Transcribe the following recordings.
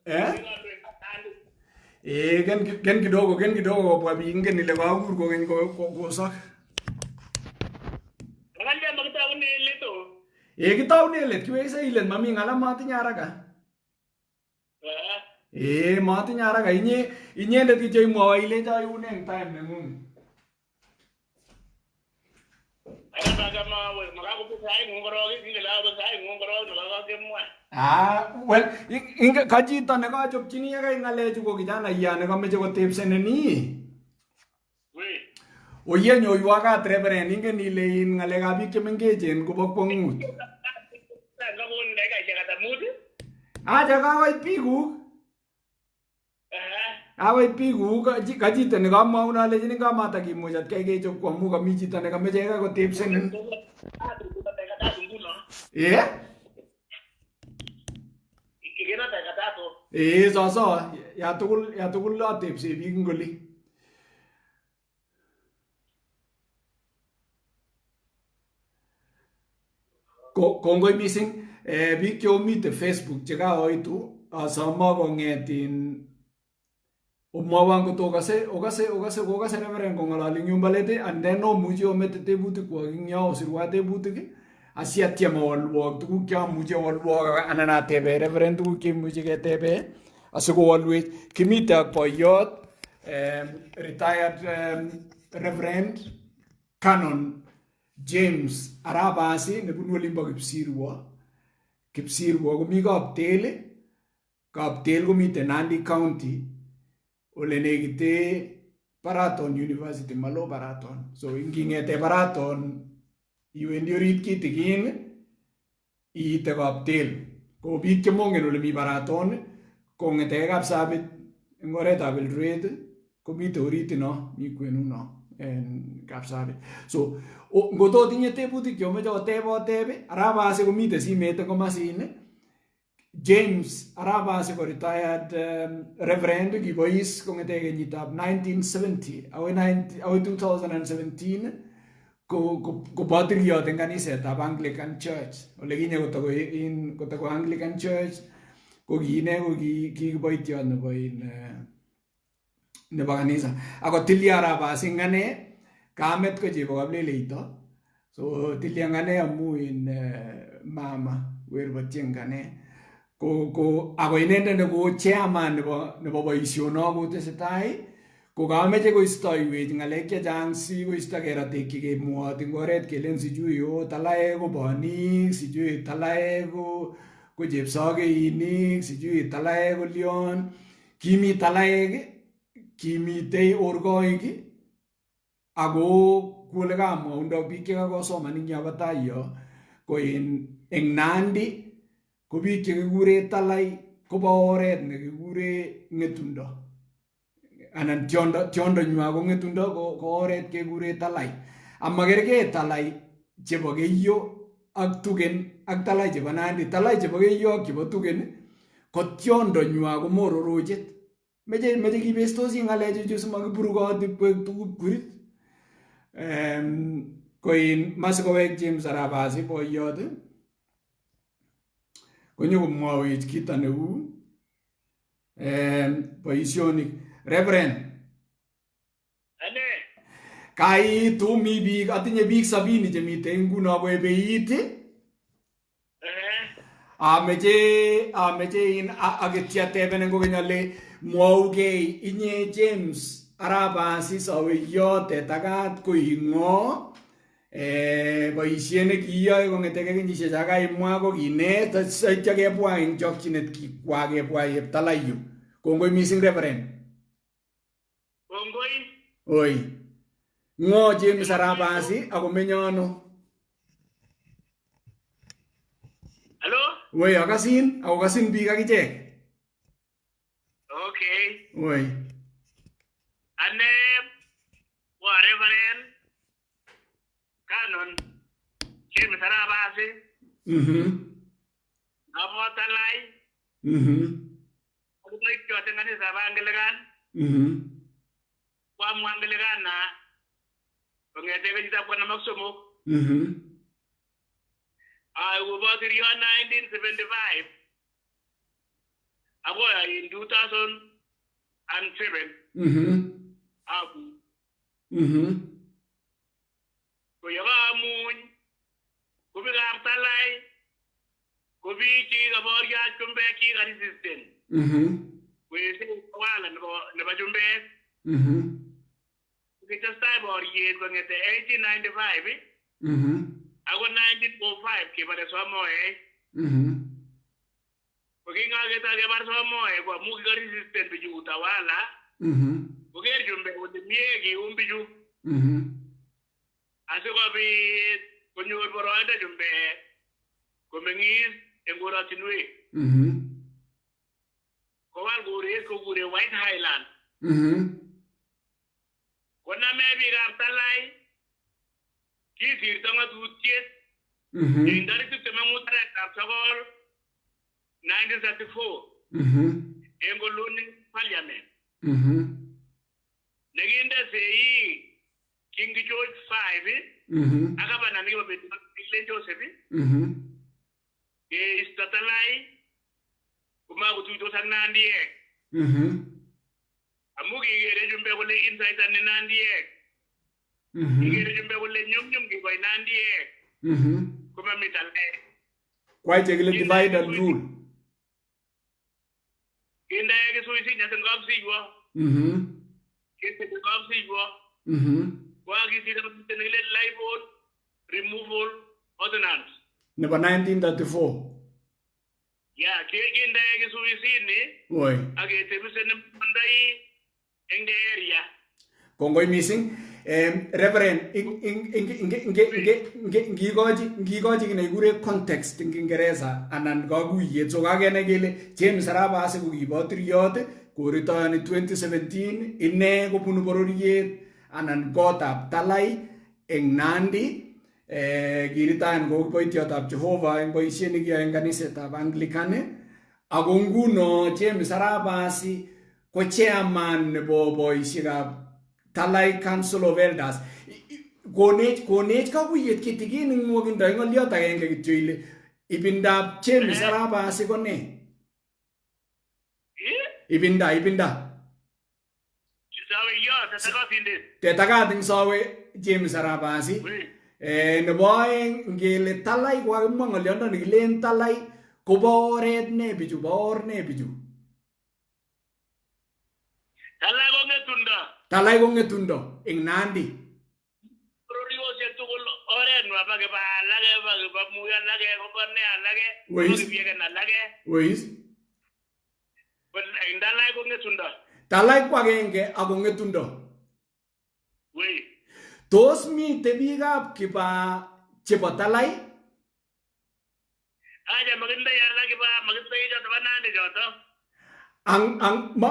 Eh? Gen kidogo kwa bingen ile kakur kokeny kosak. Kitaune let kiwekse ilet mami ng'ala matinye haraka. Matinye haraka inyendet kityo imwowo ilecho iune eng time neng'ung. Well, ka chito nekachopchini yekai ng'alechu ko kijanaiyat nekameche kotepseneni. Oye nyoiwo kat Reverend, ingen ile in ng'alekab biik chemengechen kobo kwong'ut. Acha kakoit biikuk. Kakoit biikuk, ka chito nekamwaun alechini kamatakimuch atkai kechop ko amu kami chito nekameche yekai kotepsenin. Soso, ya tugul atepse biik ngoli. Kongoi mising biik cheomite Facebook chekaoitu asoma kong'etin omwowon kot okase Reverend kong'ololi eng yumbo let and then omuchi omete tebutikwok eng yo osirwa tebutik asiatyem awolwok tuguk cheamuchi awolwok anan atebe Reverend tuguk cheimuchi ketebe asikowolwech. Kimite ak boiyot retired Reverend Canon James Arap Asi nebunu olimbo Kipsirwo komi Kaptel komite Nandi County ole nekite Baraton University, malo Baraton. So inging'ete Baraton iwendi orit kitikin iite Kaptel. Ko biik chemongen ole mi Baraton kong'ete Kapsabet eng oretab Eldoret komite orit ino, mi kwenuno en Kapsabet. So ngoto tinye tebutik chomeche oteb Arap Asi komite simet eng komasin. James Arap Asi ko retired Reverend kibois kong'ete kenyitab 1970 agoi 2017 ko patriot eng kanisetab Anglican Church. Ole kinye kotako Anglican Church ko kiine ko kikiboitiot nebo kanisa. Ako tilya Arap Asi ngane kamet ko chebo kapleleito. So tilya ngane amu in mama werwatye ngane. Ako inendet neko chairman nebo boisionok kotesetai ko kameche koistoiwech ng'alek chechang si koisto keratekyi kemwoti eng oret kelen sijui talaek ko bonik, sijui talaek ko chepsokeinik, sijui talaek ko lion. Kimi talaek, kimitei orkoik ako kole kamwaundo biik chekakosoman eng yo batai yo ko eng Nandi ko biik chekikure talai kobo oret nekikure ng'etundo anan tiondo nywa ko ng'etundo ko oret kekure talai. Amakergei talai chebo Keiyo ak Tugen ak talai chebo Nandi. Talai chebo Keiyo ak chebo Tugen ko tiondo nywa ko mororochet. Meche kibestosi ng'alechu simakipurukoti koek tuguk kurit. Ko masikowek James Arap Asi boiyot konyo komwawech kito neu boisionik. Reverend, kaitu mi biik, atinye biik 70 chemite nguno koebeit. Ameche aketya tebenen kokeny ale mwaugei inye James Arap Asi sawe yote takat ko ing'o. Boisiet nekiiyoe kong'ete kenyisiek chakaimwa ko kinet saityo kebwa eng chokchinet kikwa kebwa Yeptalai yu. Kongoi mising Reverend. Kongoi. Oi. Ng'o James Arap Asi ako menye ano? Hello? Woi, akasin, ako kasin biik akichek. Okay. Woi. Ane wa Reverend Canon James Arap Asi. Amo talai. Ako boikiot eng kanisa ba Anglican. Kwa Anglican na kong'ete kenyitab 2003. I was about in 1975. Ako in 2007. Abu. Ko yaga amuny. Ko bi gar talay. Ko bi ki ga bor ya tumbe ki ga resistant. Ko yese wala ne ba jumbe. Kita stay bor ye ko ngete 1895. Ako 1905 ki bare so mo Porque ngageta ke bar somo ko mu ga resistant bi utawala. Porque jumbe wonde miegi umbiju. Asiko bi konyo boro anda jumbe ko mengis engora tinwe. Ko wal gure White Highland. Ko na me bi ga talai ki sir tanga tutket. Indari tu temamu tare ka sagor 1934. Engoluni parliament. Neginde sei King George V. Akabana ni babe King Joseph. Istatalai kuma kututo sanandi Amugi gere jumbe kule insight and nandi Gere jumbe kule nyum ki koy nandi Kuma mitale. Quite a divide and rule. Kinda yake suisi nyatan gabsiwa. Kete gabsiwa. Wa kisi na tenile libel removal ordinance. Number 1934. Yeah, kinda yake suisi ni. Oi. Age tebise ne mandai in the area. Kongo missing. Reverend, ngigoji kinaigure context in Kiingereza anan kaguiyet so kagene kele James Arap Assi kokibotiriot koritoyoni 2017 ine kobunu bororiet anan kotab Talai eng Nandi kiritoyon ko kiboitiotab Jehovah eng boisiet nekiyoe eng kanisetab Anglican ako nguno James Arap Assi ko chairman nebo boisiekab Talai Council of Elders. Konech kakuyet kitigin ing mwokindo ing ng'oliot agenge kityo ile ibindab James Arap Assi ko ne? Ibinda. Tetakat ing sawe James Arap Assi. Nebo aeng ngele Talai ko kakimwa ng'oliondoni kilen Talai kobo oret ne bichu, bo or ne bichu. Talai ko ng'etundo ing Nandi. Weis. Talai ko agenge ako ng'etundo. Tos mite biikab kiba chebo Talai?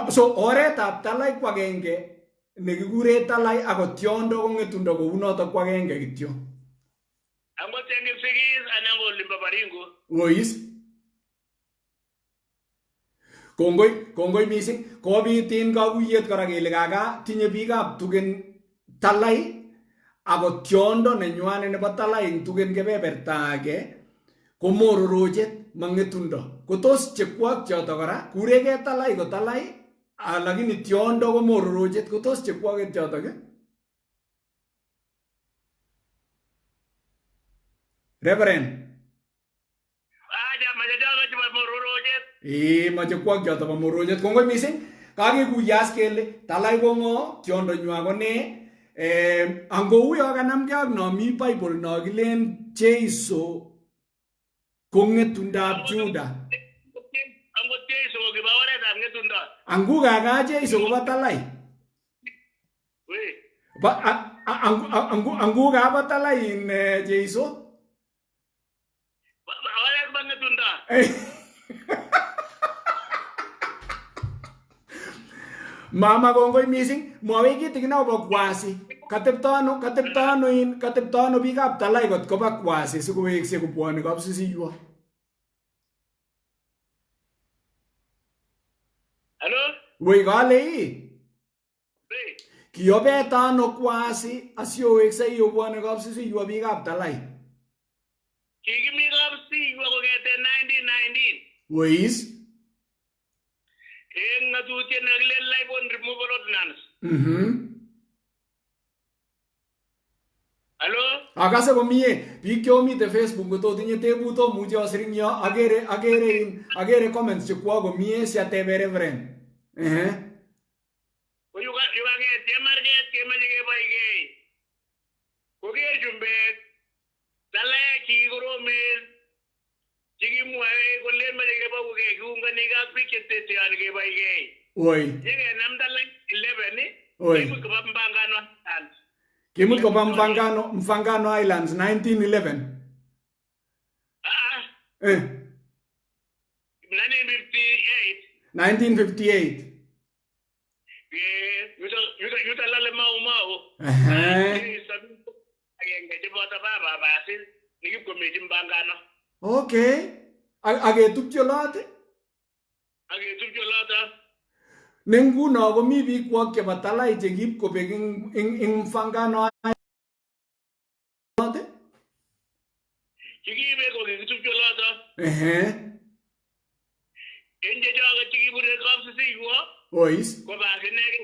So oretab Talai ko agenge nekikure Talai ako tiondo ko ng'etundo kounoto ko agenge kityo. Wois. Kongoi missing. Kobitin kakuyet kora kele kaka tinye biikab tugen Talai ako tiondo nenywanet nebo Talai eng tugen kebeberta age ko mororochet mang'etundo. Kotos chekwak choto kora kuregei Talai ko Talai lakini tiondo ko mororochet kotos chekwaket choto ke? Reverend. Mache kwak choto bo mororochet. Kongoi missing. Kakekuyas kele Talai ko ng'o, tiondo nywa ko ne. Angou yo kanamgei ak no mi Bible no kilen Jeiso ko ng'etundab Juda. Angu kaka Jeiso kobo Talai. Angu kaba Talai in Jeiso. Mama kongoi missing. Mwawe kitigin akobo kwasi. Kateptano biikab Talai kot koba kwasi sikowekse kobwoni kapsisiywo. Wei kale kiyobet ano kwasi asiyowekse iyobwoni kapsisiywo biikab Talai. Kikimi kapsisiywo kong'ete 1919. Weis. en ngatutiet nekile live on removal ordinance. Hello? Akase komie biik cheomite Facebook kototinye tebut omuche osiring yo agere comments chekwok komie siatebe reverend. Ko yukaketiem market kemoche keboikei. Koker chumbek talaek chikikoromen chekimwoe kolen moche keboikei kiunganik ak biik cheteteoni keboikei. Oi. Yekenam talaek 11 Oi. kimut koba Mpangano Islands. Kimut koba Mfangano Islands 1911. 1958. Yuta lale mau. Agenge cheboto baba basil nikipkomechi Mpangano. Okay. Aketupche lot. Nenguno komi biik kwok chebo talai chekiip kobek ing Mfangano. Chikibe kokikitupche loto. Enje chogo chikibure kapsisiyo. Ois. Koba kinege.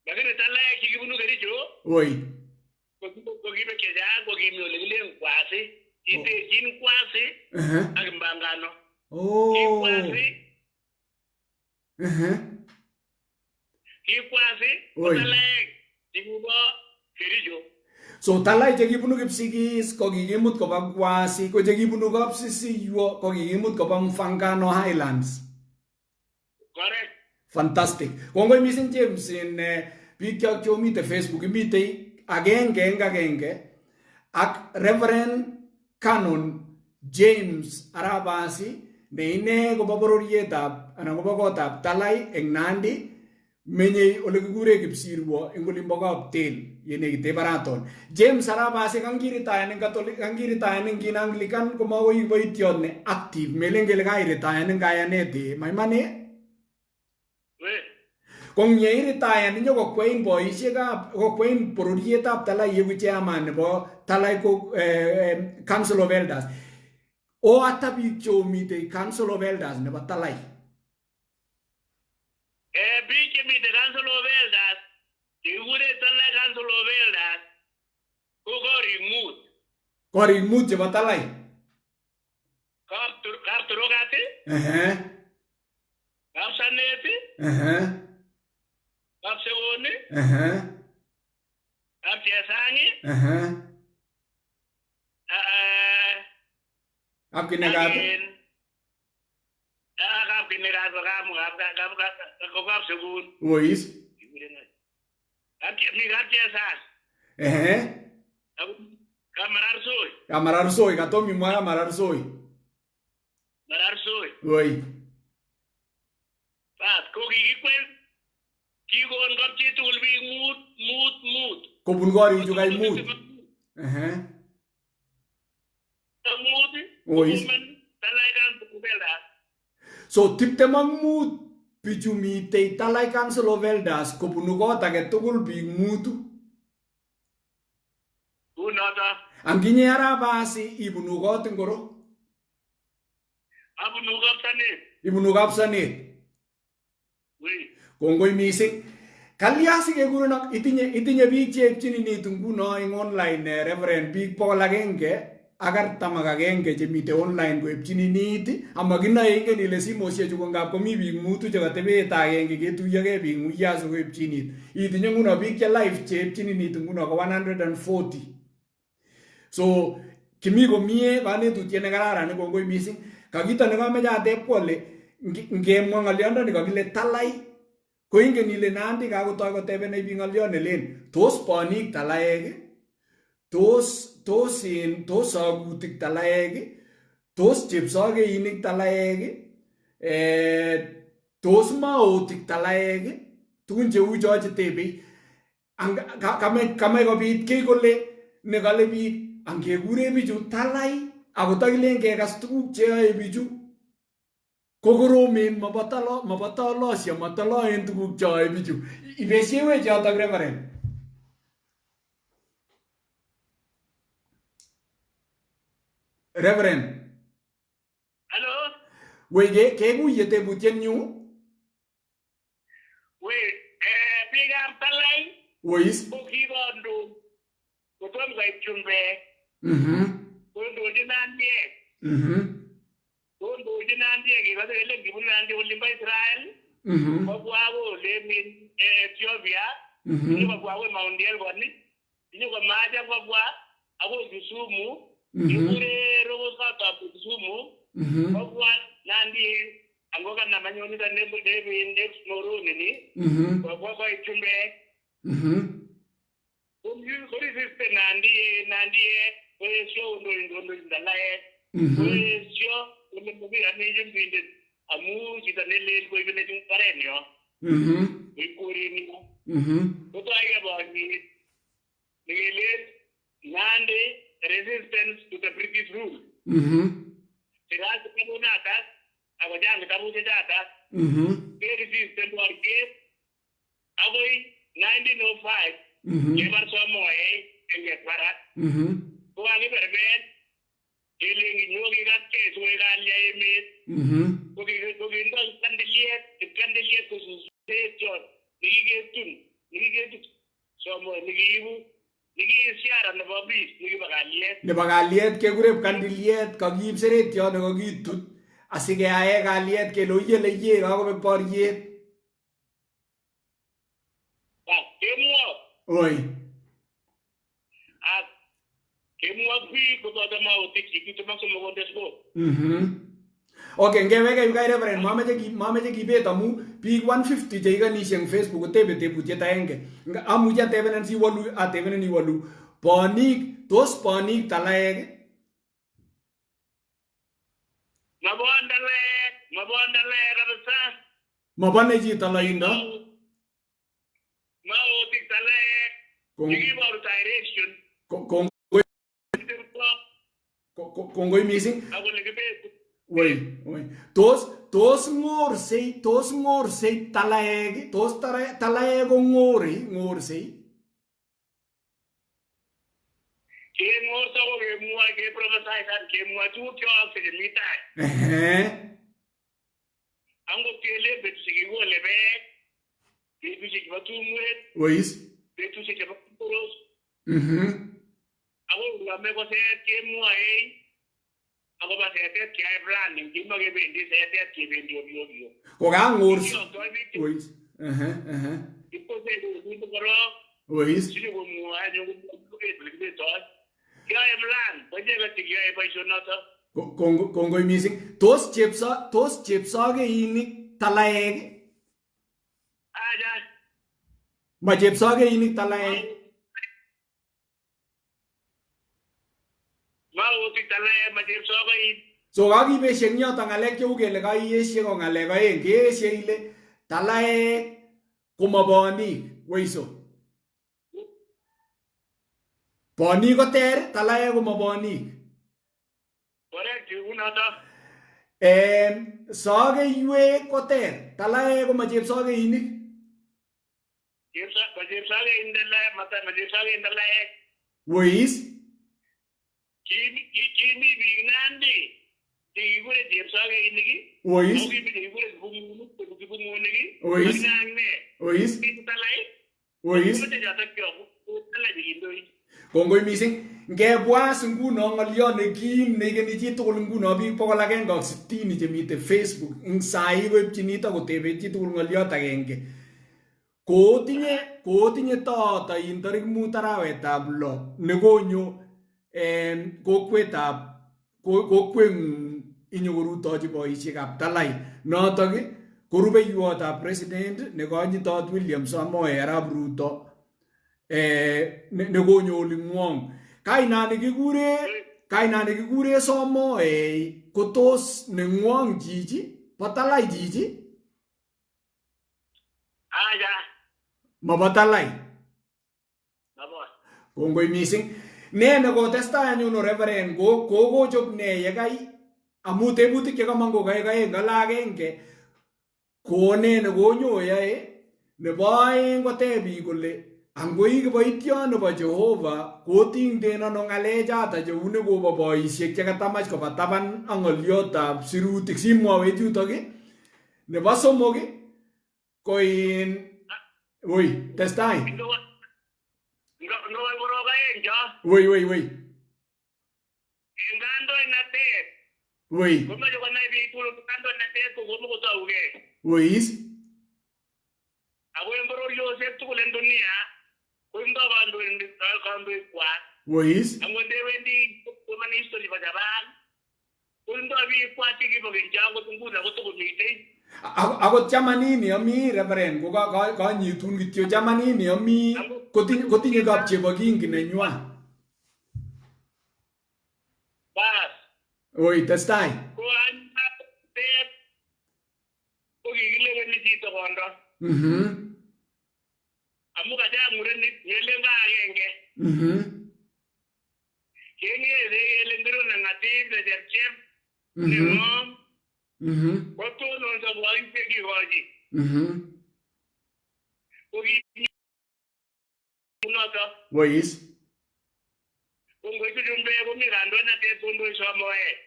Lakini talaek chikibunu Kericho. Oi. Kokibe keja kokimi ole kilen kwasi. Kitechin kwasi ak Mpangano. Kikwasi. Kikwasi. Talaek chikibo Kericho. So talai chekibunu Kipsigis kokikimut koba Kwasi, ko chekibunu Kapsisiyo kokikimut koba Mfangano Highlands. Correct. Fantastic. Kongoi missing James in biik kyok chomite Facebook imite agenge ak Reverend Canon James Arabasi ne ine kobo bororietab anan kobo kotab talai eng Nandi menye ole kikure Kipsirwo eng olimbo Kaptel yenekite Baraton. James Arabasi kangiritayan eng Catholic kangiritayan eng kin Anglican komagoi boityot ne active melen kele kairitayan eng kayanet maimane. Kong yeiritayan inyo kokwein boisiekab kokwein bororietab talai yeku chairman nebo talai ko Council of Elders. O ata biik chomite Council of Elders nebo talai. Biik chemite Council of Elders chekikure talai Council of Elders ko korik mut chebo talai. Kapturogat. Kapsanet. Kapsegoni. Kapchesangi. Kapkinegat. Kapkinegat Kapsegun. Ois. Mi Kapchesang. Kamararsoi. Kamararsoi, katomi mwa Kamararsoi. Mararsoi. Oi. Pat ko kikikwen kikon kapchi tugul biik mut. Kobun korichu kai mut. Ois. So tiptem ak mut bichu mitei talai Council of Elders kobunu kot age tugul biik mutu. Unoto. Anginye Arabasi ibunu kot ngoro? Abunu Kapsanet. Ibunu Kapsanet. Kongoi missing. Kalyasi kekurenak itinye biik cheepchinit nguno ing online Reverend biik 141 chemite online koepchininit amakinoe ingen ile simosiechu ko ngap komi biik mutu chekatebet agenge ketuyogei biik muya sikoepchinit. Itinye nguno biik che live cheepchininit nguno ko 140. So kimi komie kanetutiet nekararan kongoi missing. Kakito nekameche ateb kole ngemwa ng'olyondoni kakile talai ko ingen ile Nandi kakotoi kotebene biik ng'olyon nelen tos bonik talaek, tos sagutik talaek, tos chepsogeinik talaek, tos maotik talaek, tugun cheu cho chetebei. Kamach kobit kiy kole nekale biik angekure bichu talai akotakilen kekas tuguk cheyoe bichu kokoromen mabatalosio mataloen tuguk choe bichu. Ibesiewe chotok Reverend. Hello? Wei kekuye tebutienyu. Wei biikab Talai. Wois. Ko kikondo kotom koit chumbek. Kondochi Nandiek. Kondochi Nandiek kikose kele kibunu Nandiek olimbo Israel. Kobwa kolemin Ethiopia. Kobwa ko Mount Elgon. Komacha kobwa akoi Kisumu. Kikure rokosatab Kisumu. Kobwa Nandiek. Ango kanam anyun nito nebin Moroni ni. Kobwa koit chumbek. Koresiste Nandiek. Koesio undoindondo Ndalaek. Koesio ulimbuki anijumbinden. Amu chito nelel koibine chumbarenyo. Koikurini. Kotoike boni. Nikelel Nandi resistance to the British rule. Sirasi kabunatas. Ako jang kabuche jatas. Resistance wargate. Akoi 1905. Kebar Samoei. Enget barat. Kuwangi berbet. Ilingi nyogi kakke suwe kalya emet. Kukindo kandiliet kususite chon. Nikiketun. Samoei nikiibu. Nikisiara nebo bis. Nikiba kalyet. Nebo kalyet kekure kandiliet. Kakiib seretyo nekakitut. Asikeae kalyet kele oyele ye kakobek boriet. Kemwo. Oi. Kemwo biik koboto mautik chikitumak somokondesbo. Okay, ngeweke yu kai reverend mameche kibet amu biik 150 cheikanisie eng Facebook kotebe tebutiet aenge. Amuchi atebenen siwalu atebenen iwalu. Bonik, tos bonik Talaek? Mabondalaek kabisa. Mabone chi Talaindo? Mautik Talaek. Chikiboru direction. Kongoi mising. Akole kibetu. Woi. Tos ngorsei Talaek, tos Talaek ko ngorsei. Kengorso ko kemwa keprofesaisan kemwa tuguk cheyookse chemi tai. Angot kele betusiek kikole beek, betusiek chebo tumwek, betusiek chebo koros. Ako ngame ko seet kemwoe akobo seetet keyae planning kimakebendi seetet kebendi ovyo. Kokangors. Ipkoseetu korok. Sisi komwoe anyun kibetoi. Kiyae plan, koicheket chekiyae boisionoto. Kongoi mising. Tos chepsogeinik Talaek? Aja. Ma chepsogeinik Talaek? Mautik Talaek ma chepsogeit. So kakibeshe eng yoto ngalek cheu kele kaiyeshe ko ngalek aeng. Keeshe ile Talaek koma bonik. Weiso. Bonik ko ter, Talaek koma bonik. Correct, unoto. Sogeiwek ko ter, Talaek koma chepsogeinik. Chepsogeinik Talaek. Weis? Kimi biik Nandi. Chekikure chepsogeinik. Weis? Ako kimi chekikure kibungunik. Weis? Weis? Talaek. Weis? Kongoi mising. Ngebwas nguno ng'oliot nekim neikeni chitugul nguno biik 160 chemite Facebook eng sai koipchi nito kotebe chitugul ng'oliot agenge. Kotinye taatain tarik 5 arawetab 6 nekonyo kokweng'ung inyokorutochi boisiekab Talai. Notok ko rubeiwotab president nekonyitot William Samoei Arap Ruto nekonyo oling'wong. Kainani kikure Samoei kotos neng'wong chichi po Talai chichi? Aja. Mabo Talai. Mabo. Kongoi mising. Ne nekotestai anyun reverend kokochop ne yekai amu tebutik chekamong ko kaikai ngala agenge ko ne nekonyoyae nebo aeng koteb biik kole Angoi kiboityo nebo Jehova kotingten ano ng'alechata cheune kobo boisiek chekatamach koba taban ak ng'oliotab sirutik simwawech yutok nebo somok ko testai. Woi. Kandoinatet. Woi. Komoche konai biik tugul kandoinatet kokomo kotougei. Wois. Ako en bororiosiek tugul en dunia koindoo kandoikwak. Wois. Angot ndewendi koman history nebo Japan koindoo biikwak chekibo keny akot nguni ako tokomitei. Akot chamanini ami reverend ko kanyitun kityo chamanini ami kotinye kapchebokingi nenywa. Bas. Woi, testai. Ko anyat ko kikileweni chito kondo. Amu kachang murenik ngelen ka agenge. Keng'ere kele ngiro neng'atib necherchep neng'om kotononso boisiek kikochi. Ko noto. Wois. Ko ngoitu chumbek komi kandoinatet kondoi Somoek.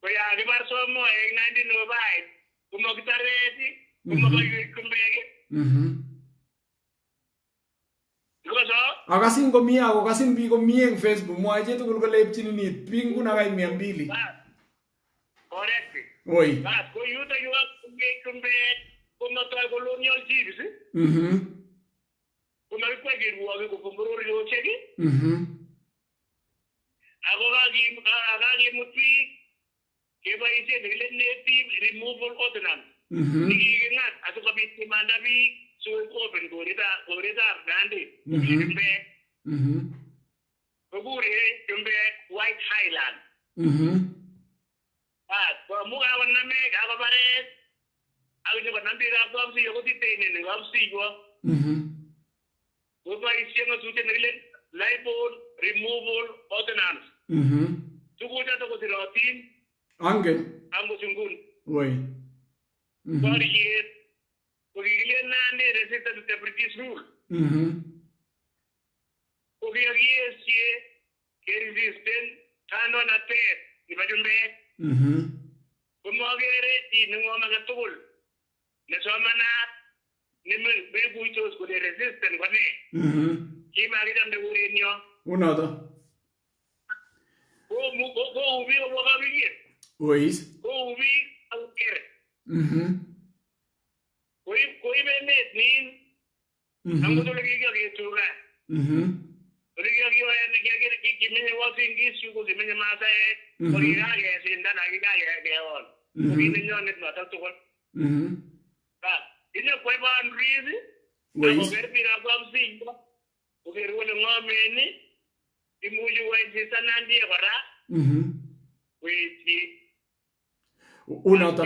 Ko ya kibar Somoek 1905 komakitareti komakoiwek chumbek. Akasin komie ako kasin biik komie eng Facebook mwae chitugul kole ipchini nit biik nguni kai 200. Correct. Woi. Bas ko yuto yu chumbek komatoi colonial chiefs. Komakikwe kirwoki kobun bororiosiek. Ako kakimut biik keboisien nekile native removal ordinance. Nikiking'at asikobit kimanda biik sikokopen koritab Nandi. Chumbek. Kokure chumbek White Highland. Bas koamu kakonamech kakobaret ak nyokonam biikab kapsiyo kotiteinen eng kapsiyo. Koboisien ng'atutiet nekile libel removal ordinance. Tuguchoto kosirotin. Angen. Angot nguni. Woi. Boriet ko kikilen Nandi resistant to the British rule. Ko kiyokiesie keresisten kandoinatet nebo chumbek. Komokere chi neng'om age tugul nesomanat nemekuitos kole resistant ko ne. Kimakichamde kurenyo. Unoto. Kou biik kobwa kapingit. Wois. Kou biik ak kere. Koib emet nin. Angot ole kikiyokee tuga. Ole kikiyokee kimenye Uasin Gishu ko kimenye Masaek. Ko kikakesindan ak kikakeon. Ko kinenyonet notok tugul. Inye kwai boundaries. Akoker biikab kapsiyo. Koker kole ng'omen imuchi koinjisa Nandi kora. Koityi. Unoto.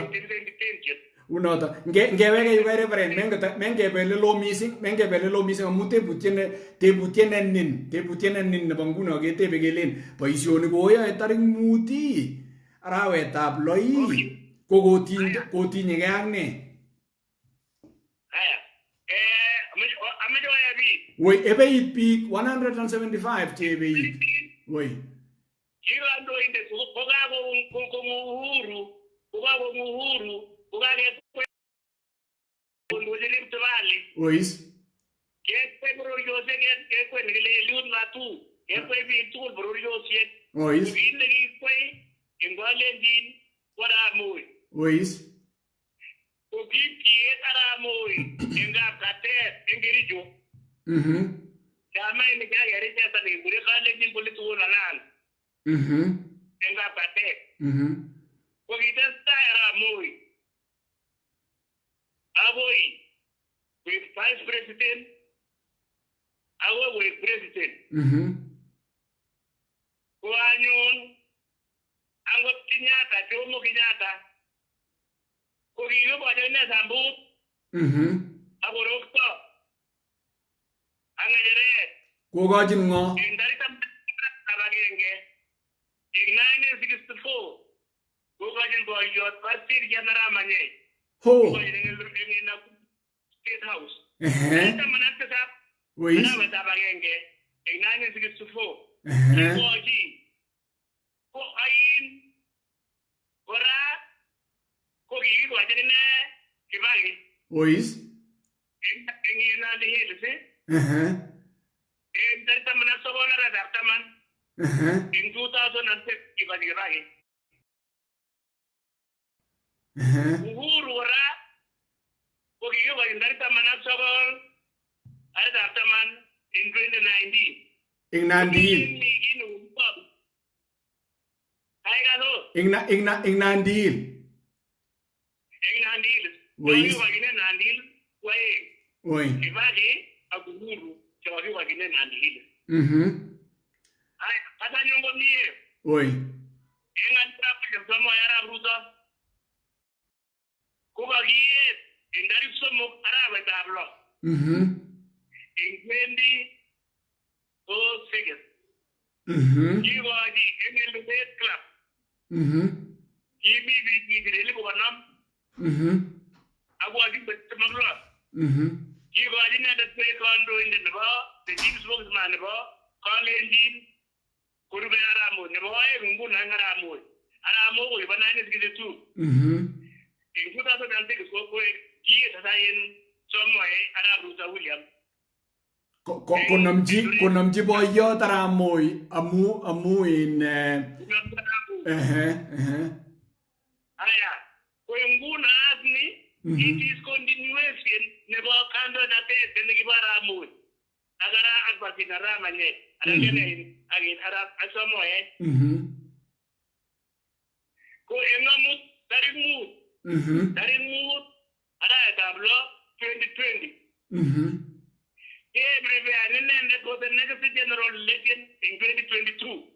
Ngeweke yu reverend mengebe lelo mising amu tebutiet ne nin nebo nguno ketebe kelen boisioni koyoe tarik 5 arawetab 6 ko kotinyegei ak ne. Woi, ebeit biik 175 chebeit. Woi. Kikandoindet kokakong uhuru kokakekwe kondochi Rift Valley. Wois. Kekwe bororiosiek kekwe nekile Eliud Matu. Kekwe biik tugul bororiosiek. Wois. Kiit nekikwei eng Kalenjin ko Arap Moi. Wois. Ko kiitiet Arap Moi eng Kapkatet eng Kericho. Chamait nekikakericheta nekikure Kalenjin Political Alliance. Eng Kapkatet. Ko kitestai Arap Moi akoi koik vice president akoi koik president. Ko anyun angot Kenyatta, Jomo Kenyatta ko kikikochi ine sambut akorokto ak ng'echeret. Kokochin ng'o? Eng tarik 11 eng 1964 kokochin boiyot Pastor General Manyei. Ho. Kokochin eng State House. taman ak tisap arawetab agenge eng 1964 ikochi ko ain kora ko kikikochi ine Kibaki eng Nandi Hills eng taman ak sokol arawetab taman eng 2006 kikochi Kibaki. Uhuru kora ko kikikochi taman ak sokol arawetab taman eng 2019 ing Nandi ing Nandi kikikochi Nandi kwaeng Kibaki ak Uhuru chekikikochi Nandi Hills. Kata nyongo mie eng antab Samoei Arap Ruto ko kakiyet eng tarik 3 arawetab lo eng 2006 kikochi eng Eldoret Club kimi biik kikireli kokonam akwochi betusiek lo kikochi inendet koek kandoindet nebo the chief spokesman nebo Kalenjin kurube Arap Moi nebo oeng nguno eng Arap Moi. Arap Moi kokibo 1962 eng 2006 ko kiyesasa en Samoei Arap Ruto William konamchi boiyot Arap Moi amu in aya ko nguno asni it is continuation nebo kandoinatet nekibo Arap Moi agara akbatin aramanye aragene agin Arap Samoei ko engamut tarik mut arawetab lo 2020 prepare inendet for the next general election in 2022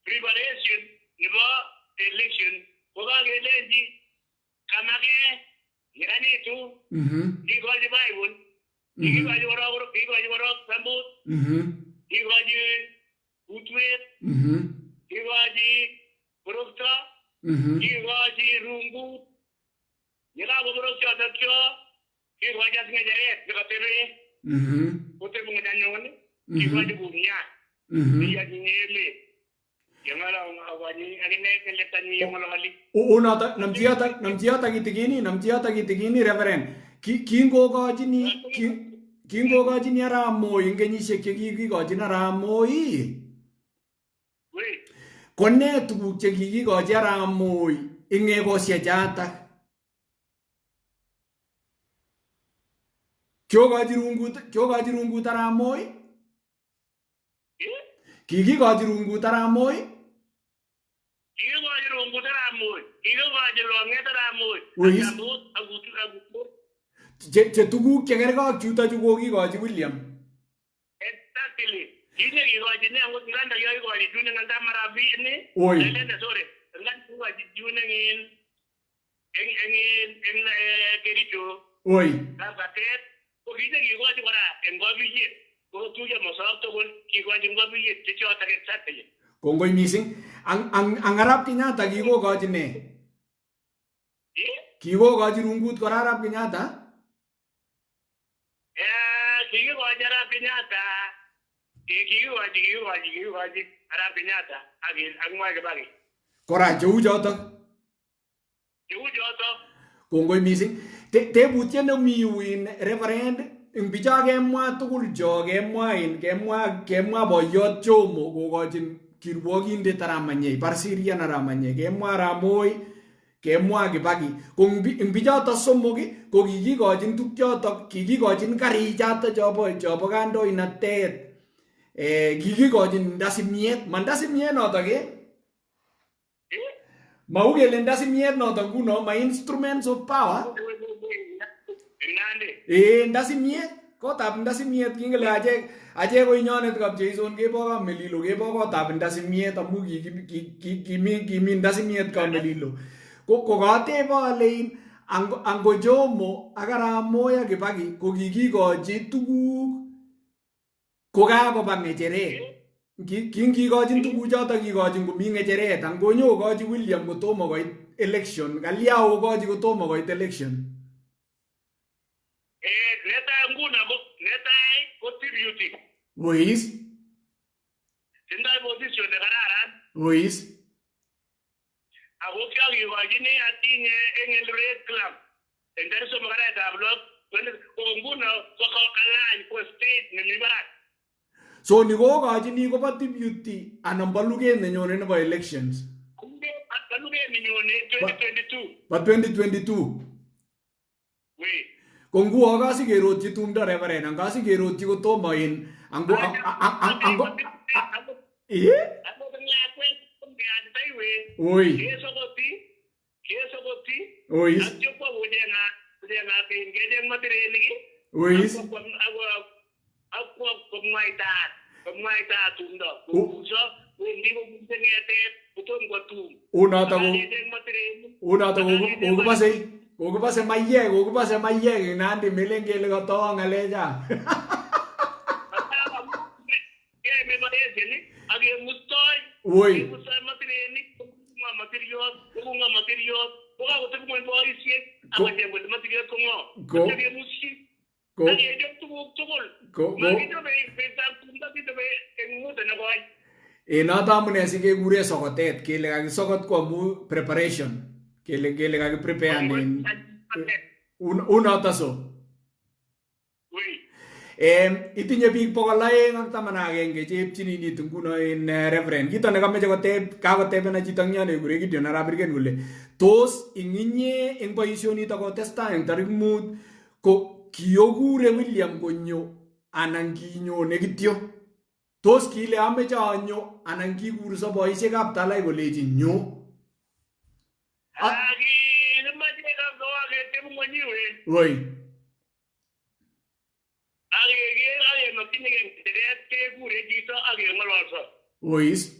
preparation nebo election kokakelenji kamake nyiranitu kikochi Bible kikochi korok sambut kikochi utwet kikochi korokto kikochi rungut yekakoborok chotok cho kikochi as ngecheret nekatebe kotebe ngechanyon kikochi kumnyat niyachi emet namchiyota kitigini reverend kingokochini Arap Moi eng kenyisiek chekikikochin Arap Moi ko ne tuguk chekikikochi Arap Moi eng egosiechatak kyokochi rungut Arap Moi kikikochi rungut Arap Moi kikochi longet Arap Moi che tuguk chekergei ak chuto chu kokikochi William exactly kine kikochi ne ngot nganda kikochi june nganda marabini lende sorry nganda kikochi june en Kericho kabatet ko kine kikochi kora en Ngobiyet ko tuye mosop tugul kikochi Ngobiyet chechotok exactly kongoi mising ang Arap Kenyatta kikokochi ne kikokochi rungut kora Arap Kenyatta kikochi Arap Kenyatta kikochi Arap Kenyatta ak Mwai Kibaki kora cheu chotok kongoi mising tebutiet nemi yu in reverend ing bicho kemwa tugul cho kemwa boiyot Jomo kokochin kirwogindet Arap Manyei Parsirian Arap Manyei kemwa Arap Moi kemwa Kibaki ko ing bichoto somok ko kikikochin tukchotok kikikochin karichato chobo kandoinatet kikikochin ndasimiet mandasimiet notok mau kele ndasimiet notok nguno ma instruments of power ndasimiet kotab ndasimiet kingele achek ko inyonet kap Jason kebo Kamelilo kebo kotab ndasimiet amu kimi ndasimiet Kamelilo ko katebo ale ango Jomo ak Arap Moi ak Kibaki ko kikikochi tuguk ko kakoba ngecheret kingikochin tuguchoto kikochin komi ngecheret angonyo kochi William kotomo koit election kalia kochi kotomo koit election netai nguna ko netai ko tribute. Ois. Tindoi position ne kararan. Ois. Ako kyokikochini atinye eng Eldoret Club. Eng tarik somok arawetab lo ko nguno ko kalany ko state nemi barak. So ni kokochini kobo deputy anan bo luget nenyone nebo elections. Bo luget nenyone 2022. Bo 2022. Wait. Ko nguo kasikerotyi tumdo reverend ang kasikerotyi kotomo in ango Oi. Ois. Ois. Kokipase mayek nandi milen kele kotowo ngalecha. Oi. Noto amune sikekure sokotet kele kakisokot ko amu preparation kele kakiprepare nin unoto so. Itinye biik 211 cheipchinit nguno in reverend. Kito nekameche koteb kakotebena chito ngyo nekure Gideon Arap Birgen kole tos inginye eng boisionito kotestai eng tarik 5 ko kiokure William konyo anan kinyone kityo. Tos kile ameche anyo anan kikurso boisiekab talai koleji nyo. Woi. Ois.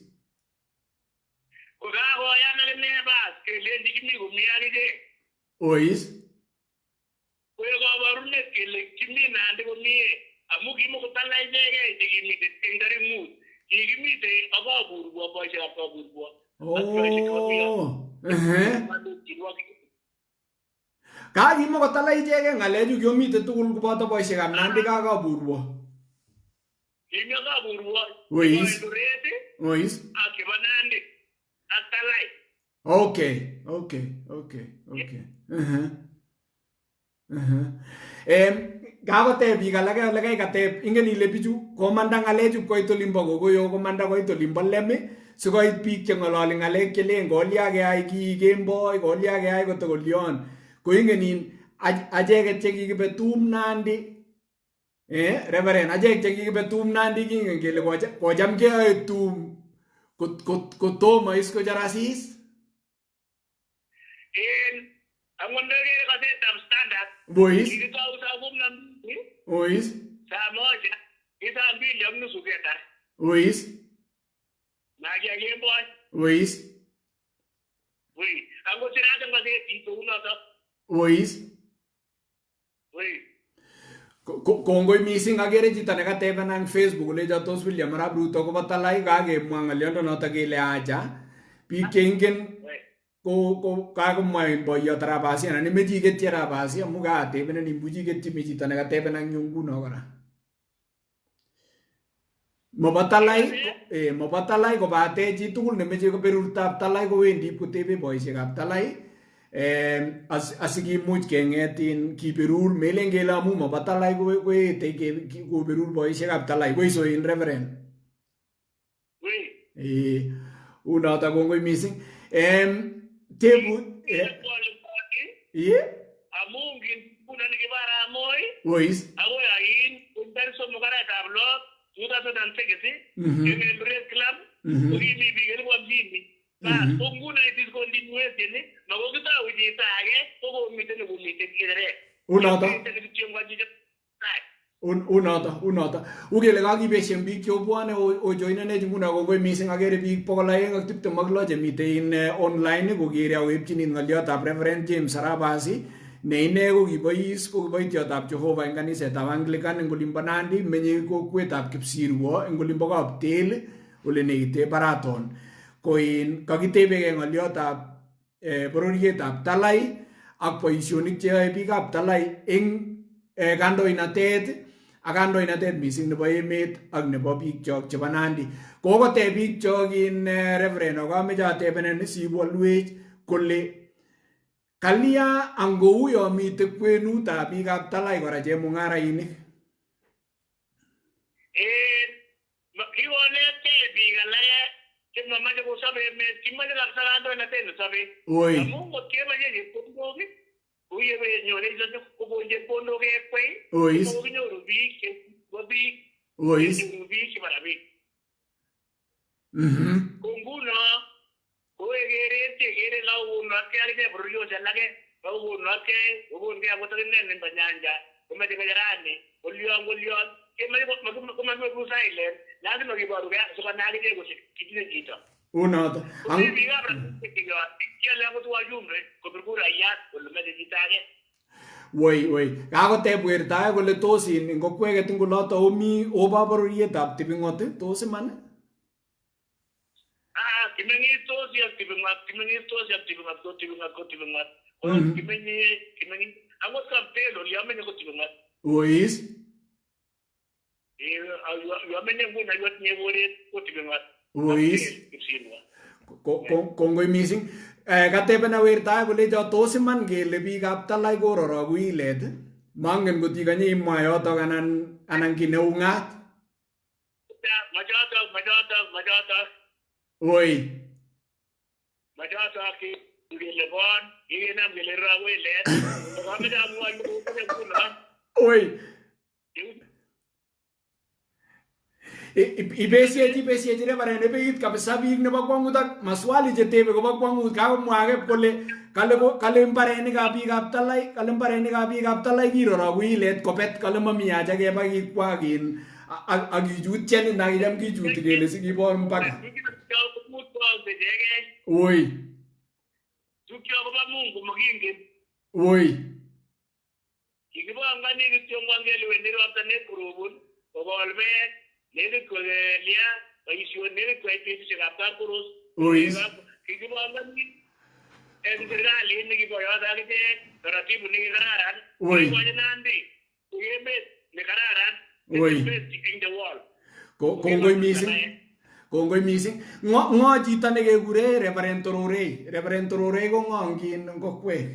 Ois. Kakimo kotala icheke ngalechu kiomite tugul koboto boisiekab Nandi kakaburwo. Ois. Ois. Okay. Kakoteb biik alake ole kateb ingen ile bichu komanda ngalechu koit olimbo kokoyo komanda koit olimbo lemi sikoit biik cheng'ololi ngalek chelen kolya keyai kii kemboi kolya keyai kotokolion ko ingenin acheket chekikibe tum Nandi reverend achek chekikibe tum Nandi kingen kele kocham keyoe tum kotomo is kochar asis. Bois. Ois. Ois. Ois. Kongoi missing agere chito nekatebena eng Facebook kolecho tos William Arap Ruto kobo talai kakemwa ng'oliondonoto kele acha biik cheingen ko kakomwa boiyot Arap Asi anan imeche iketyi Arap Asi amu katebenen imuchi iketyi mi chito nekatebena eng yu nguno kora. Mobo talai kobate chi tugul nemeche keberurtab talai kowendi kotebe boisiekab talai asikimuch keng'etin kiberur melen kele amu mobo talai koete koberur boisiekab talai koisoin reverend. Unoto kongoi missing. Tebut Ois. Unoto. Ukele kakibeshen biik chobwane ojoinenech nguno kongoi missing agere biik 226 chemite in online kokere awepchini ng'oliotab Reverend James Arap Asi ne ine ko kiboitiotab Jehovah eng kanisetab Anglican eng olimbo Nandi menye kokwetab Kipsirwo eng olimbo Kaptel ole nekite Baraton. Koin kakitebege ng'oliotab bororietab Talai ak boisionik cheyoe biikab Talai eng kandoinatet ak kandoinatet mising nebo emet ak nebo biik chok chebo Nandi. Kokoteb biik chok in Reverend Okameche atebenen sibolwech kole kalia angou yo mite kwenutab biikab Talai kora chemung'arainik. Kikonetgei biik alake chemamache kosob emet, kimache kabisa kandoinatet nesobe. Oi. Amu ngot kemache chepkondok uye nyone kokon chepkondok kekwei, Ois. kokinyoru biik chebo biik. Ois. Kenyoru biik chebo rabik. Ko nguno kowekeretye kere kakokonotkei akine bororiosiek alake kakokonotkei kokonkei akot akine nembo nyanja komeche kecherani kolyon kemache komakiweku silent lazima kiborukei sikonai akine kole kitinye chito. Unoto. Biikab rabik kiale akot wajumbe kobir kurayat kole meche chito age. Woi, kakoteb wertae kole tos in ngokweket ngoloto omi oba bororietab Tibing'ot, tos iman? Kimeng'istos ak Tibing'ot ko Tibing'ot. Kimenye akot Kaptelo oli amenye ko Tibing'ot. Ois. Yu amenye nguni yu atinye koret ko Tibing'ot. Ois. Kongoi mising. Katebena wertae kolecho tos iman kele biikab Talai kororoku ilet. Mangen ngot ikonye imwa yotok anan ki neung'at. Machotok. Oi. Machotok kele bon, kikenam kele raku ilet. Kameche amwa nguno. Oi. Ibesiechi Reverend ebeit kabisa biik nebo kwang'ut ak maswali chetebe kobo kwang'ut kakomwa ake kole kale mbarenikab biikab Talai kiroroku ilet kobet kale mami haja keba kikwakin ak kichut chenit na kicham kichuti kele sikibor mpaka. Oi. Tukyo kobo Mungu makingen. Oi. Kikibongoni kityo ngwangeli wendi ropta nekurubun kokol beek nekit kolia boisyon nekit koyai betusiekab kapkoros. Kikibongoni en serikalit nekiboyot akichek taratibu nekikararan. Kikochi Nandi emet nekararan. In the world. Kongoi mising. Ng'o chito nekekure Reverend Tororei? Reverend Tororei ko ng'o ngin ngokwek?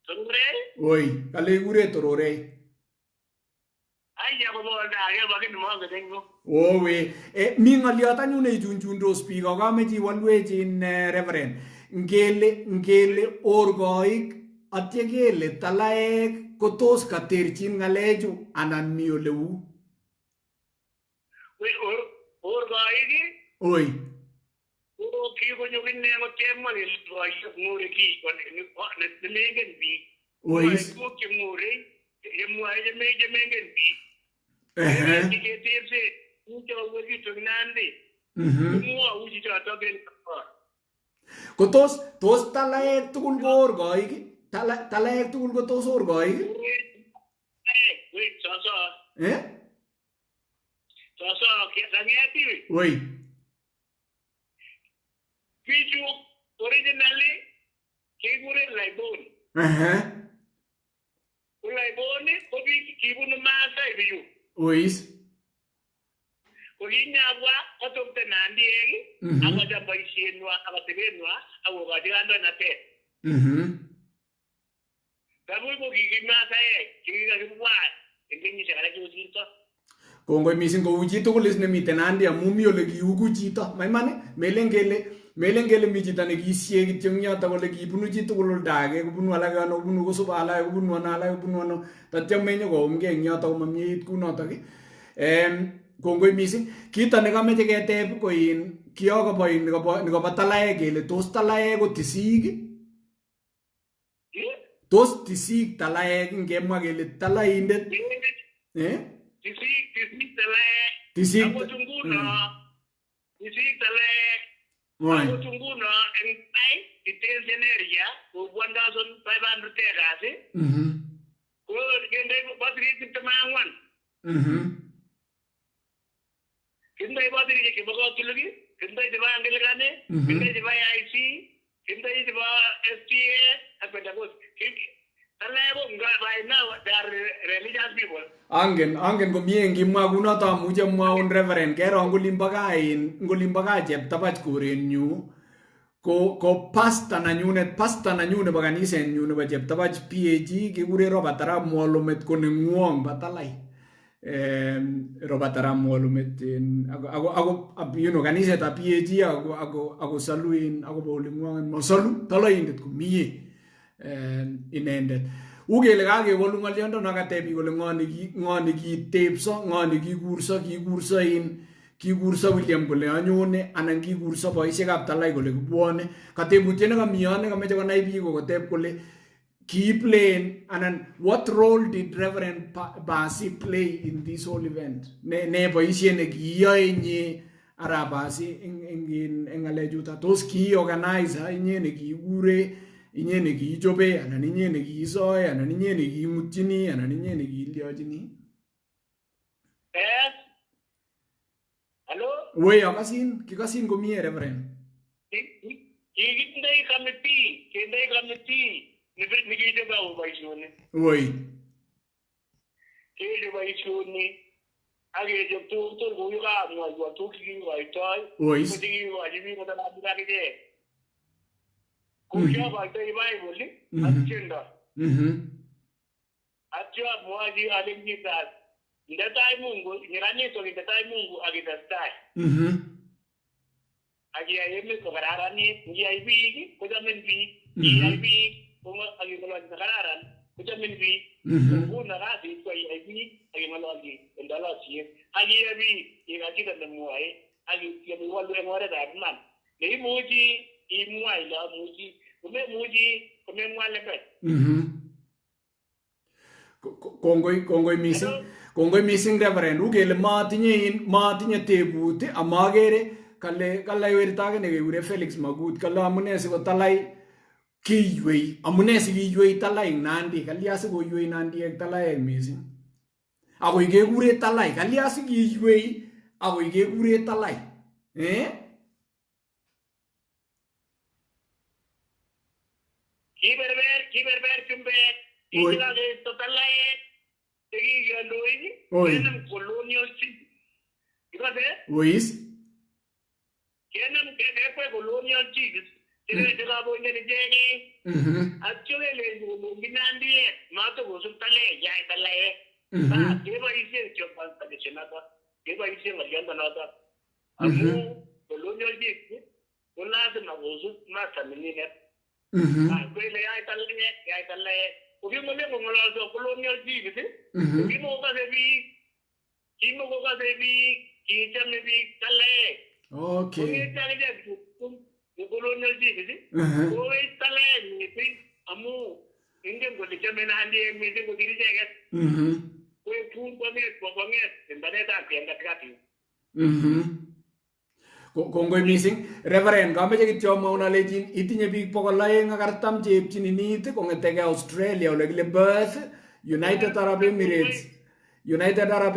Tororei? Oi, kale kekure Tororei. Aya kobolda ake lakini mongen eng ngo. Owe, mi ng'oliot anyun neichunchundos biik ako ameche iwolwech in Reverend. Ngele orkoik atye kele Talaek ko tos katerchin ng'alechu anan mi ole u? Orkoik? Oi. Kikonyo kine kotemwa kele ng'ore ki nemengen biik. Ois. Tuguk cheng'ore yemwoe chemengen biik. Ketebse tuguk chekawekityo Nandi. Komwou chichotok en kor. Ko tos Talaek tugul ko orkoik? Talaek tugul ko tos orkoik? Soso. Eh? Soso, kang'eti. Oi. Bichu originally kekure Laibon. Ko Laibon ko biik kibunu Maasai bichu. Ois. Ko kinyabwa kotokte Nandiek akocham boisienwa akotebenwa akokochi kandoinatet. Kabul ko kikimasaek chekikakibwat eng kenyisiek alak chekosirto. Kongoi mising kou chitugul is nemiten Nandi amu mi ole kiuku chito. Maiman melen kele mi chito nekiisie kityo eng yoto kole kibunu chitugul oldo age kobunu alake ano kobunu kosobo alake kobunu ano alake kobunu ano tatyo menyo koumgei eng yoto komamieit kunotok. Kongoi mising. Kito nekameche keteb ko in kiyokobo nikobo Talaek kele tos Talaek ko tisik? Tos tisik Talaek ngemwa kele Talaindet? Tisik Talaek. Tisik. Akot nguno tisik Talaek. Akot nguno eng tai detention area ko 1,500 acres. Ko kende battery 24. Kindai battery chebo kotuliki, kindai chebo Anglikane, kindai chebo IC, kindai chebo STA ak Pentecost. Angen komie ngimwa kunoto amuche mwaun Reverend kero ngolimbo gaa cheptabach korenyu ko pastor nanyunet nebo kanisenyu nebo cheptabach PAG kikure Robert Arap Mwalomet ko nengwong batalai Robert Arap Mwalomet ako kanisetab PAG ako saluin akobo olengwong masalu toloindet komie inendet ukele kakewolu ng'oliondono katebi kole ng'o nekitepso ng'o nekikurso kikurso William kole anyone anan kikurso boisiekab talai kole kibwone katebutiet nekami yon nekameche konai biik koteb kole kiplain anan what role did Reverend Basi play in this whole event ne boisiet nekiyoe inye Arap Basi eng ng'alechuto tos kiorganize inye nekikure inye nekiichobe anan inye nekiisoe anan inye nekiimutchini anan inye nekiliochini Hello? Wei akasin kikasin komie Reverend Kikitindoi committee nekichobe ako boisioni Wei kechobe boisioni akechob tugul kou yekamwaiwo tuguk chekikoitoi chekikochi biik kotanabik akichek kou chokoitoi Bible ak tiendo atyo amwochi alenji tas inde tai Mungu nyikanyit inde tai Mungu akitestai akiyai emet kokararanit ngiyai biik kochamin biik ngiyai biik aking'ololchi nekararan kochamin biik nguno kasit ko iyai biik aking'ololchi en tolosiet akiyai biik ikach kito nemwoe akitiem iwolu eng oretab iman neimuchi imwa ile amuchi komemuchi komemwa lembech kongoi mising Reverend ukele matinye tebut amakere kale werto nekekure Felix Makut kale amune sikotalai kiywei amune sikiywei talai Nandi kalya sikoywei Nandi ek talaek mising akoi kekure talai kalya sikiywei akoi kekure talai kiberber chumbek kikilakesto talaek chekikiondoi kenem colonial chief ikose kenem kekwai colonial chiefs chekabonyen icheket atyo kelenji kolonji Nandiek matokosub talaek yai talaek keboisie kityo constitution noto keboisie ng'oliondonoto amu colonial chiefs ko lazima kosub master nenyinet kwele yai talaek ukimwone kong'ololso colonial chiefs kimokokase biik kichame biik talaek kong'ete akichek colonial chiefs kowech talaek mising amu ingen kole chame Nandiek mising kosir icheket koetun kwong'et timbanetab kien katikati kongoi mising Reverend kameche kityo amwaun alechin itinye biik 240 cheepchini nit kong'etege Australia ole kile Perth United Arab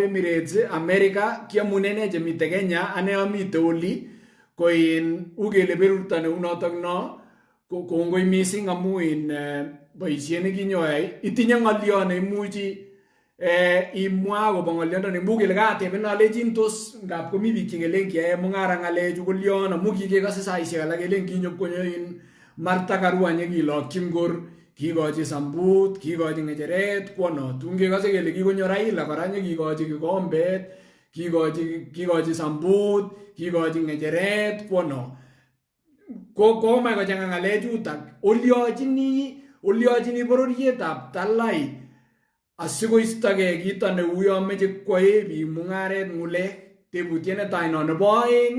Emirates America kiamune chemite Kenya ane amite oli koin ukele berurto neunotok no kongoi mising amu in boisiet nekinyoyai itinye ng'olyo neimuchi imwa akobo ng'olyondoni amu kele kateben alechin tos ngap komi biik chekelen kiyae mung'ara ng'alechu kolyon amu kikekose saisiek alak kelen kinyopkonyo in Martha Karua nyekilokchi ngor kikochi sambut kikochi ng'echeret kwono tun kekose kele kikonyo Raila kora nyekikochi kikombet kikochi sambut kikochi ng'echeret kwono komach kochang'a ng'alechutak oliochini bororietab talai asikoistogei kito neuyo meche kwae biik mung'aret ng'ulek tebutiet netai no nebo oeng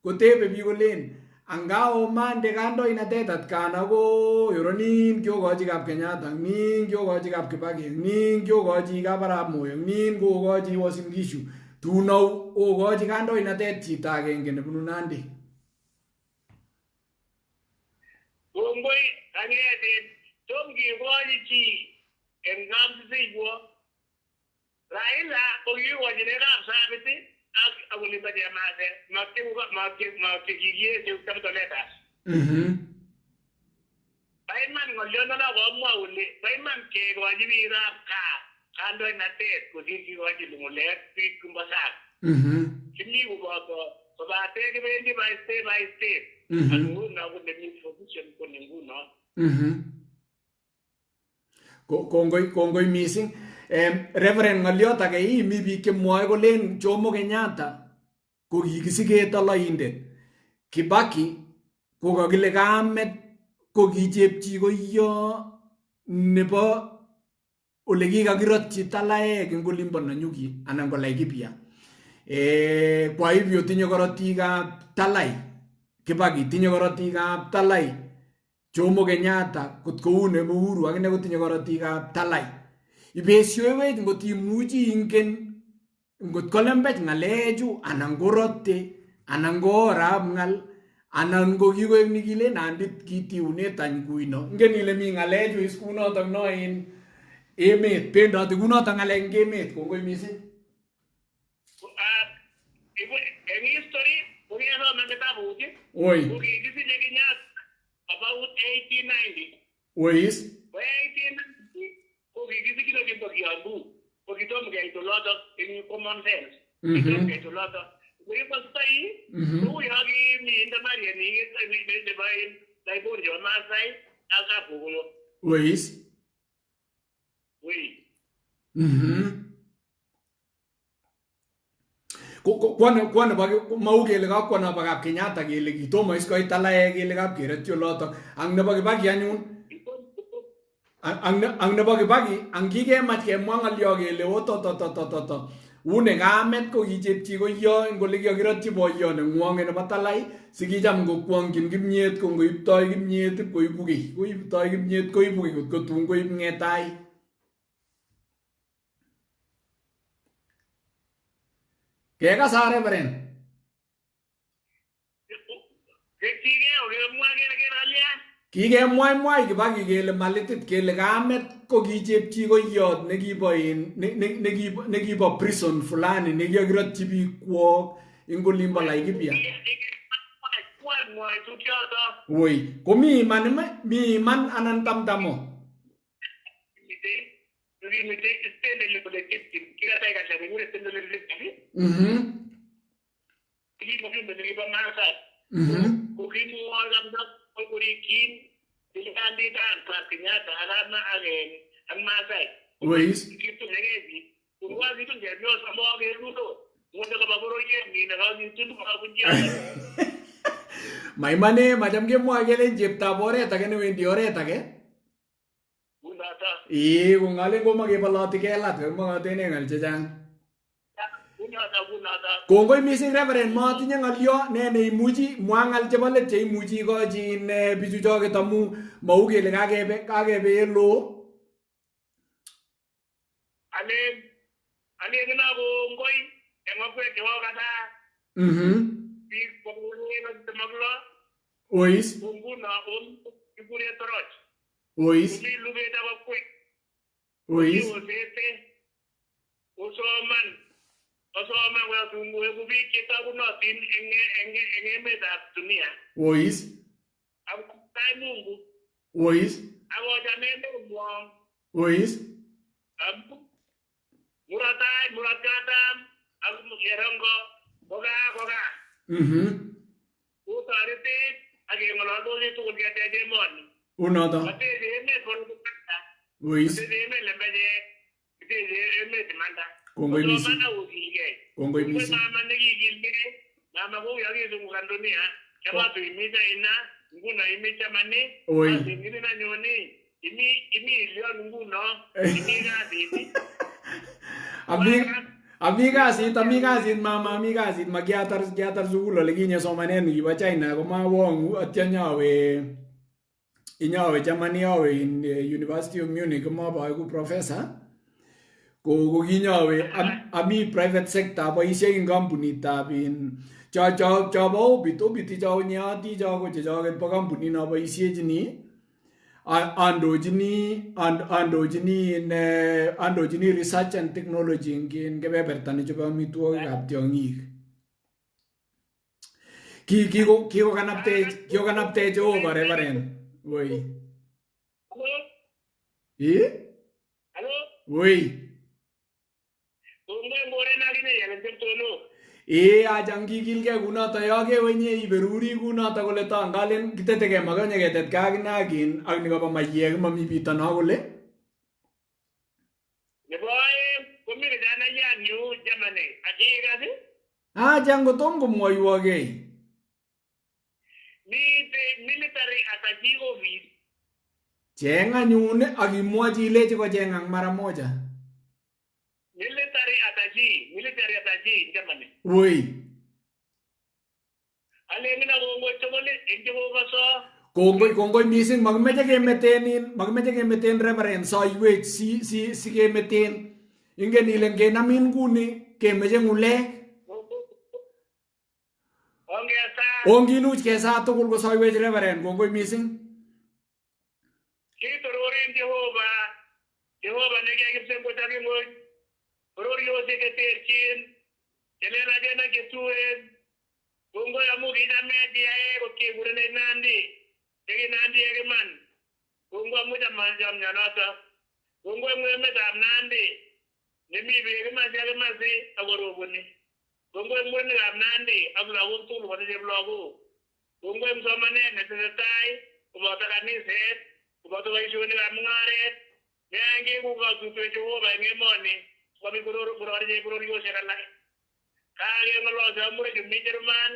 kotebe biik kolen angao mande kandoinatet atkan ako yoronin kiokochi kap Kenyatta nin kiokochi kap Kibaki nin kiokochi kap Arap Moi nin kokochi Uasin Gishu tunou okochi kandoinatet chito agenge nebunu Nandi kongoi kang'etet tom kikochi chi en kapsisiywo Raila kokikochine kapsabit ak akolimba chemase makikiyeshe kapitoletas baiman ng'olyondo komwa kole bo iman kekochi biikab gaa kandoinatet kosir kikochi lung'ulek biik chumbo sang. Kimi kobate kibendi by state. Ak nguno ko nemi position ko ni nguno. Kongoi missing. Reverend ng'olyot age imi biik chemwoe kolen Jomo Kenyatta ko kikisike toloindet. Kibaki ko kakile kamet ko kichepchikoyo nebo ole kikakirotyi talaek eng olimbo Nanyuki anan ko Laikipia. Kwa hivyo tinye korotikab Talai. Kibaki tinye korotikab Talai. Jomo Kenyatta kot kou nebo Uhuru akine kotinye korotikab Talai. Ibesiowech ngot imuchi ingen ngot kolembech ng'alechu anan korote anan ko orab ng'al anan ko kikoek nikile nandit kitiune tany kuino. Ingen ile mi ng'alechu is kunotok no in emet pendoti kunotok ng'alek eng emet. Kongoi missing. Eng history ko kiyasoma kitabut Oi. ko kikisiche Kenyatta about 1890. Ois. Ko 1890 ko kikisikilo kimbo Kiambu. Ko kitom keit olotok in common sense. Kitom keit olotok. Ko ipastai ko kimi indamari ni nebo Daibori jo Masai akapugulo. Ois. Oi. Kwana mau kele kakwana bakab Kenyatta kele kitomo is koit talaek kele kap keretyi olotok. Ang nebo Kibaki anyun ang nebo Kibaki ang kikemach kemwa ng'alyo kele otototototo une kamet ko kichepchi koyo eng ole kikakirotyi boyo nengwong nebo Talai sikicham kokwongchin kimnyet ko ngoiptoi kimnyet koibu kiy. Koiptoi kimnyet koibu kiy kot tun koib ng'etai. Kekasa Reverend. Kikemwai Kibaki kele malitit kele kamet ko kichepchi koyot nekibo prison fulani nekikakirotyi biik kwok eng olimbo Laikipia. Woi, ko mi iman anan tamtamo? Maimane macham kemwoe kele cheptab oret age newendi oret age. Kong'alen komakeboloti kelat komakatene ng'al chechang. Kongoi missing Reverend, matinye ng'olyo ne neimuchi mwa ng'al chebo let cheimuchi ikochin bichu choket amu mau kele kakebe elo. Alen kina kongoi eng okwek chebo kata. Biik kokuren temoklo. Ois. Nguno kikure toroch. Ois. Kumi lugetab okwek. Ois. Osoman weku biik chetagunotin eng emetab dunia. Ois. Akotai Mungu. Ois. Akocham emengwong. Ois. Murat katam ak Cherongo koka. Utoretech ak keng'ololdosi tugul ketech emoni. Unoto. Kateche emet borokukata. Ois. Kateche emet lemeche. Kateche emet imanda. Kongoi missing. Osomana okilgei. Kongoi missing. Mama nekikilgei. Mama kou yakizungukan dunia. Chapatu imi China. Nguno imi Germany. Oi. Ngini nanyoni. Imi Lyon nguno. Imi kasit. Ami kasit mama, ami kasit kiatar sukul ole kinye somanet nikibo China komawongu atya inyawe Germany awe in University of Munich komaboeku professor. Ko kinyawe ami private sector aboisie ing kampunitab chobo Obit cho nyati cho ko chechoket bo kampunit no boisiechini. Andojini research and technology eng kebeberta nechebo amitwogikab tiong'ik. Kikokanaptech Jehova Reverend. Woi. Hello? Woi. Kongoi moren akine yelen tono. Ajangi gilge guna tayage wenye iberuri guna takole tangalen kiteteke maganya ketet kaginagin ak nikoba mayeg mami pita na kole. Nebo aeng komi kijana yanyu Germany. Akikasi? Jango tom komwoiwage. Mite military attache office. Chenga nyune akimwochi ilechi kocheng ang mara moja. Military attache in Germany. Woi. Alengina kongoi tugul eng Jehovah Kongoi mising magmeche kemeten reverend soiwech si kemeten. Ingen ile ngenamin nguni kemeche ngulek. Onginuch kesa tugul ko soiwech reverend kongoi mising. Kitororen Jehovah nekikipsen kotakimoi. Bororiosek cheterchin chelelachen ak chetuen. Kongoi amu kinamech iyae kot kekurenen Nandi chekinandi ek iman. Kongoi amu chamnyanoto. Kongoi eng emetab Nandi nemi beek imasi ak imasi akoroboni. Kongoi eng murenikab Nandi ak lagok tugul koboto cheplagok. Kongoi eng somanet netesetai koboto kaniset koboto boisionikab mung'aret. Neangekuuk katuitwech Jehova eng emoni sikobit kororchi bororiosiek alak. Kakeng'ololse ak murenik chemi Jerman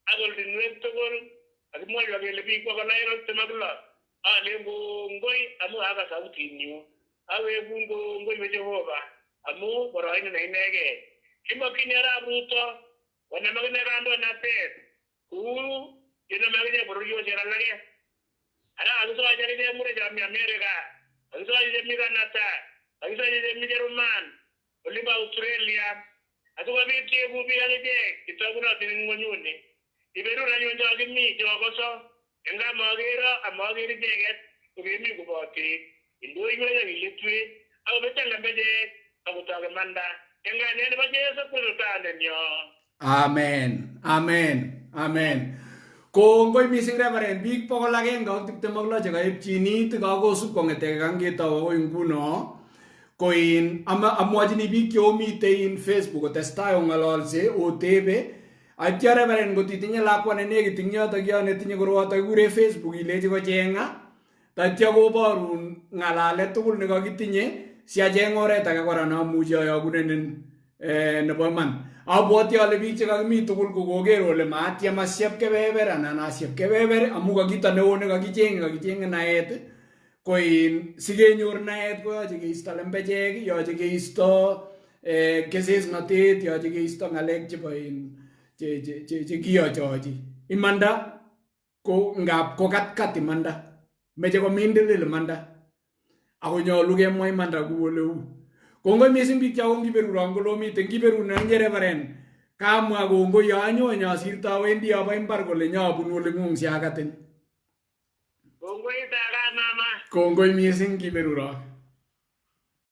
ak oldinwek tugul kakimwoiwo kele biik 226 alen kongoi amu kakas sautinyu awekun kongoi Jehova amu boroindo ne inegei. Kimokchini arap Ruto konam akine kandoinatet kou yenome akine bororiosiek alake. Ara kakisochi akine murenik chemi Amerika, kakisochi chemi Canada, kakisochi chemi Jerman, olimbo Australia. Asikobit keeku biik akichek chetogunotin eng ng'onyuni. Iberur anyun chokimi chokoso eng kamokero amoker icheket kokemi koboti indoiwek ak ilitwet akobetyo lembechek akotok imanda eng kainet nebo Jesu Kristo tanenyo. Amen. Kongoi mising reverend biik 126 chekaipchinit kakosup kong'ete kangetau akoi nguno. Koin amwachini biik cheomite Facebook kotestai ong'ololse otebe atya reverend kotitinye lakwa nenekit ing yotok yo netinye koroyotok kikure Facebook ilechi kocheng'a tatya koborun ng'alalet tugul nekakitinye si acheng oret age kora namuchi ayokunenin nebo iman. Abwoti ale biik chekakimi tugul kokoker ole maatyem asiep kebeber anan asiep kebeber amu kakito neo nekakicheng'e naet. Koin sikenyor naet koyoche keisto lembechek, yoche keisto kesesnotet, yoche keisto ng'alek chebo chekiyochochi. Imanda ko ngap ko katkat imanda. Meche komindilil imanda. Ako nyolu kemwa imanda kou oleu. Kongoi mising biik chako ngiberuron kolomiten ngiberun anye reverend. Kamwa kongoi anyone asirto awendi abo imbar kole nyabunu ole ng'ung siakatin. Kongoi taga mama. Kongoi mising kiberuron.